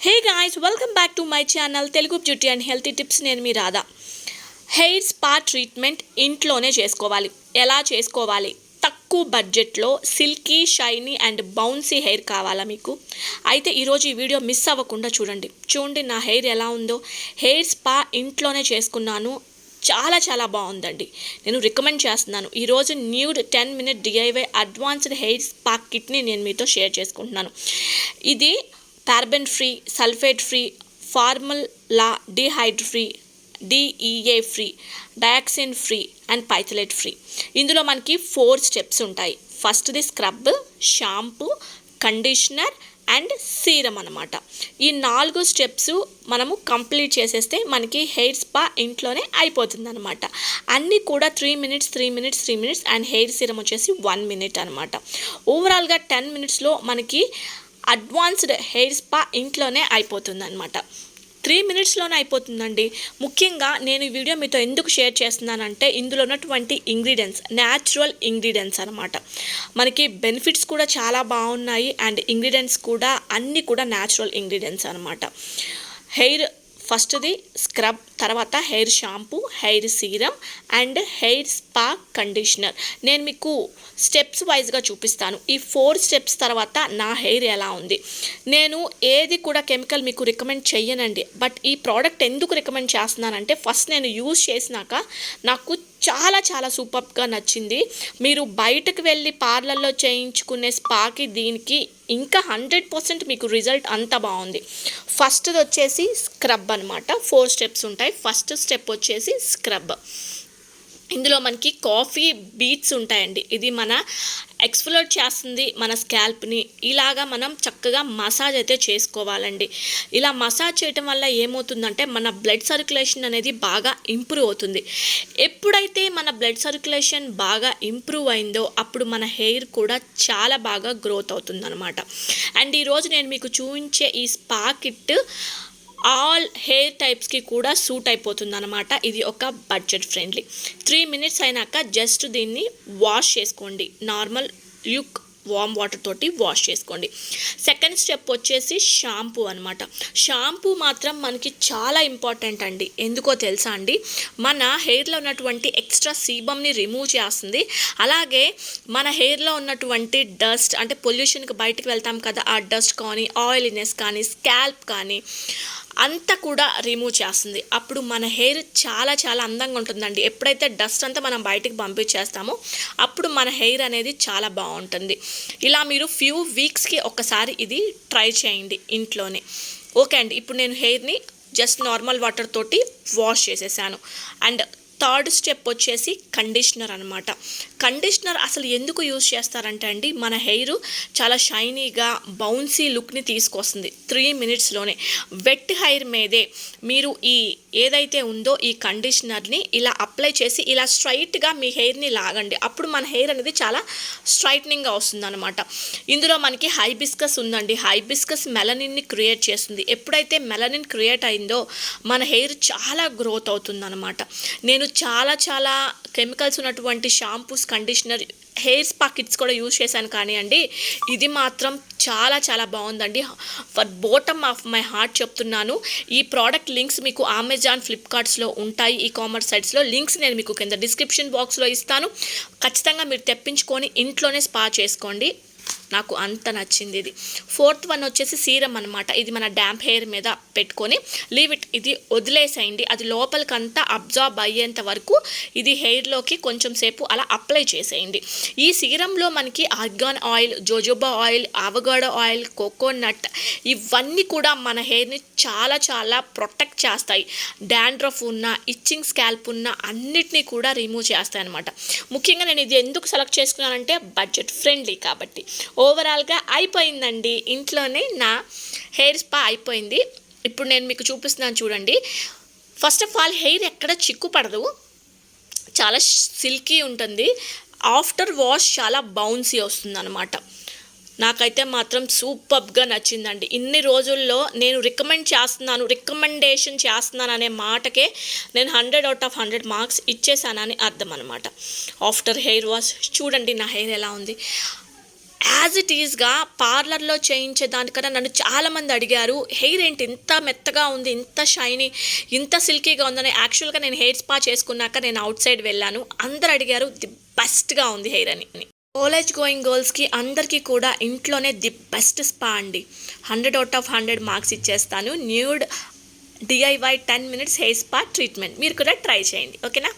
Hey guys, welcome back to my channel Telugu Beauty and Healthy Tips. నేను మీ Radha. Hair spa treatment ఇంట్లోనే చేసుకోవాలి. ఎలా చేసుకోవాలి? తక్కువ బడ్జెట్లో silky, shiny and bouncy hair కావాలా మీకు? అయితే ఈరోజు ఈ వీడియో మిస్ అవ్వకుండా చూడండి నా హెయిర్ ఎలా ఉందో. హెయిర్ స్పా ఇంట్లోనే చేసుకున్నాను. చాలా బాగుందండి. నేను రికమెండ్ చేస్తున్నాను. ఈరోజు nude 10 minute DIY advanced hair spa కిట్ని నేను మీతో షేర్ చేసుకుంటున్నాను. ఇది paraben free, sulphate free, formaldehyde free, DEA free, dioxin free and phthalate free. ఇందులో మనకి 4 steps ఉంటాయి. ఫస్ట్ది scrub, shampoo, conditioner and serum అనమాట. ఈ 4 steps మనము కంప్లీట్ చేసేస్తే మనకి హెయిర్ స్పా ఇంట్లోనే అయిపోతుంది అనమాట. అన్నీ కూడా 3 minutes అండ్ హెయిర్ సీరం వచ్చేసి 1 minute అనమాట. ఓవరాల్గా 10 minutesలో మనకి అడ్వాన్స్డ్ హెయిర్ స్పా ఇంట్లోనే అయిపోతుంది అనమాట. 3 minutesలోనే అయిపోతుందండి. ముఖ్యంగా నేను ఈ వీడియో మీతో ఎందుకు షేర్ చేస్తున్నానంటే ఇందులో ఉన్నటువంటి ఇంగ్రీడియంట్స్ న్యాచురల్ ఇంగ్రీడియంట్స్ అనమాట. మనకి బెనిఫిట్స్ కూడా చాలా బాగున్నాయి అండ్ ఇంగ్రీడియంట్స్ కూడా అన్నీ కూడా న్యాచురల్ ఇంగ్రీడియంట్స్ అనమాట. హెయిర్ ఫస్ట్ది స్క్రబ్, తర్వాత hair shampoo, hair serum and hair spa conditioner. నేను మీకు స్టెప్స్ వైజ్గా చూపిస్తాను. ఈ 4 steps తర్వాత నా హెయిర్ ఎలా ఉంది. నేను ఏది కూడా కెమికల్ మీకు రికమెండ్ చెయ్యనండి. బట్ ఈ ప్రోడక్ట్ ఎందుకు రికమెండ్ చేస్తున్నానంటే ఫస్ట్ నేను యూజ్ చేసినాక నాకు చాలా సూపర్గా నచ్చింది. మీరు బయటకు వెళ్ళి పార్లర్లో చేయించుకునే స్పాకి దీనికి ఇంకా 100% మీకు రిజల్ట్ అంత బాగుంది. ఫస్ట్ది వచ్చేసి స్క్రబ్ అనమాట. 4 steps ఉంటాయి. ఫస్ట్ స్టెప్ వచ్చేసి స్క్రబ్. ఇందులో మనకి కాఫీ బీట్స్ ఉంటాయండి. ఇది మన ఎక్స్ఫోలేట్ చేస్తుంది మన స్కాల్ప్ని. ఇలాగా మనం చక్కగా మసాజ్ అయితే చేసుకోవాలండి. ఇలా మసాజ్ చేయటం వల్ల ఏమవుతుందంటే మన బ్లడ్ సర్క్యులేషన్ అనేది బాగా ఇంప్రూవ్ అవుతుంది. ఎప్పుడైతే మన బ్లడ్ సర్క్యులేషన్ బాగా ఇంప్రూవ్ అయిందో అప్పుడు మన హెయిర్ కూడా చాలా బాగా గ్రోత్ అవుతుంది అనమాట. అండ్ ఈరోజు నేను మీకు చూపించే ఈ స్పా కిట్ ఆల్ హెయిర్ టైప్స్కి కూడా సూట్ అయిపోతుంది అనమాట. ఇది ఒక బడ్జెట్ ఫ్రెండ్లీ. 3 minutes అయినాక జస్ట్ దీన్ని వాష్ చేసుకోండి. నార్మల్ ల్యూక్ వామ్ వాటర్ తోటి వాష్ చేసుకోండి. సెకండ్ స్టెప్ వచ్చేసి షాంపూ అనమాట. షాంపూ మాత్రం మనకి చాలా ఇంపార్టెంట్ అండి. ఎందుకో తెలుసా అండి, మన హెయిర్లో ఉన్నటువంటి ఎక్స్ట్రా సీబమ్ని రిమూవ్ చేస్తుంది. అలాగే మన హెయిర్లో ఉన్నటువంటి డస్ట్ అంటే పొల్యూషన్కి బయటకు వెళ్తాం కదా, ఆ డస్ట్ కానీ ఆయిలీనెస్ కానీ స్కాల్ప్ కానీ అంతా కూడా రిమూవ్ చేస్తుంది. అప్పుడు మన హెయిర్ చాలా అందంగా ఉంటుందండి. ఎప్పుడైతే డస్ట్ అంతా మనం బయటికి పంపించేస్తామో అప్పుడు మన హెయిర్ అనేది చాలా బాగుంటుంది. ఇలా మీరు ఫ్యూ వీక్స్కి ఒకసారి ఇది ట్రై చేయండి ఇంట్లోనే. ఓకే అండి, ఇప్పుడు నేను హెయిర్ని జస్ట్ నార్మల్ వాటర్ తోటి వాష్ చేసేసాను. అండ్ థర్డ్ స్టెప్ వచ్చేసి కండిషనర్ అనమాట. కండిషనర్ అసలు ఎందుకు యూజ్ చేస్తారంటే అండి మన హెయిర్ చాలా షైనీగా బౌన్సీ లుక్ని తీసుకొస్తుంది 3 minutesలోనే. వెట్ హెయిర్ మీదే మీరు ఈ ఏదైతే ఉందో ఈ కండిషనర్ని ఇలా అప్లై చేసి ఇలా స్ట్రైట్గా మీ హెయిర్ని లాగండి. అప్పుడు మన హెయిర్ అనేది చాలా స్ట్రైట్నింగ్గా వస్తుంది అనమాట. ఇందులో మనకి హైబిస్కస్ ఉందండి. హైబిస్కస్ మెలనిన్ని క్రియేట్ చేస్తుంది. ఎప్పుడైతే మెలనిన్ క్రియేట్ అయిందో మన హెయిర్ చాలా గ్రోత్ అవుతుంది అనమాట. నేను చాలా కెమికల్స్ ఉన్నటువంటి shampoos, conditioner, hair spa kits కూడా యూజ్ చేశాను కానీ అండి ఇది మాత్రం చాలా బాగుందండి. For bottom of my heart చెప్తున్నాను. ఈ ప్రోడక్ట్ లింక్స్ మీకు అమెజాన్, ఫ్లిప్కార్ట్స్లో ఉంటాయి. ఈ కామర్స్ సైట్స్లో లింక్స్ నేను మీకు కింద డిస్క్రిప్షన్ బాక్స్లో ఇస్తాను. ఖచ్చితంగా మీరు తెప్పించుకొని ఇంట్లోనే స్పా చేసుకోండి. నాకు అంత నచ్చింది ఇది. 4th వన్ వచ్చేసి సీరం అనమాట. ఇది మన డ్యాంప్ హెయిర్ మీద పెట్టుకొని ఇది వదిలేసేయండి. అది లోపలికంతా అబ్జార్బ్ అయ్యేంత వరకు ఇది హెయిర్లోకి కొంచెం సేపు అలా అప్లై చేసేయండి. ఈ సీరంలో మనకి organ oil, jojoba oil, అవగాడో oil, coconut ఇవన్నీ కూడా మన హెయిర్ని చాలా ప్రొటెక్ట్ చేస్తాయి. డాండ్రఫ్ ఉన్న, ఇచ్చింగ్ స్కాల్ప్ ఉన్న అన్నిటినీ కూడా రిమూవ్ చేస్తాయి అనమాట. ముఖ్యంగా నేను ఇది ఎందుకు సెలెక్ట్ చేసుకున్నానంటే బడ్జెట్ ఫ్రెండ్లీ కాబట్టి. ఓవరాల్గా అయిపోయిందండి. ఇంట్లోనే నా హెయిర్ స్పా అయిపోయింది. ఇప్పుడు నేను మీకు చూపిస్తున్నాను చూడండి. ఫస్ట్ ఆఫ్ ఆల్ హెయిర్ ఎక్కడ చిక్కు పడదు, చాలా సిల్కీ ఉంటుంది. ఆఫ్టర్ వాష్ చాలా బౌన్సీ వస్తుంది అనమాట. నాకైతే మాత్రం సూపర్గా నచ్చిందండి. ఇన్ని రోజుల్లో నేను రికమెండేషన్ చేస్తున్నాను అనే మాటకే నేను 100 out of 100 మార్క్స్ ఇచ్చేసానని అర్థం అనమాట. ఆఫ్టర్ హెయిర్ వాష్ చూడండి నా హెయిర్ ఎలా ఉంది. యాజ్ ఇట్ ఈస్గా పార్లర్లో చేయించే దానికన్నా నన్ను చాలామంది అడిగారు, హెయిర్ ఏంటి ఇంత మెత్తగా ఉంది, ఇంత షైనీ, ఇంత సిల్కీగా ఉందని. యాక్చువల్గా నేను హెయిర్ స్పా చేసుకున్నాక నేను అవుట్ సైడ్ వెళ్ళాను, అందరు అడిగారు ది బెస్ట్గా ఉంది హెయిర్ అని. కాలేజ్ గోయింగ్ గర్ల్స్కి అందరికీ కూడా ఇంట్లోనే ది బెస్ట్ స్పా అండి. 100/100 మార్క్స్ ఇచ్చేస్తాను. Nude DIY 10 minutes hair spa treatment మీరు కూడా ట్రై చేయండి, ఓకేనా.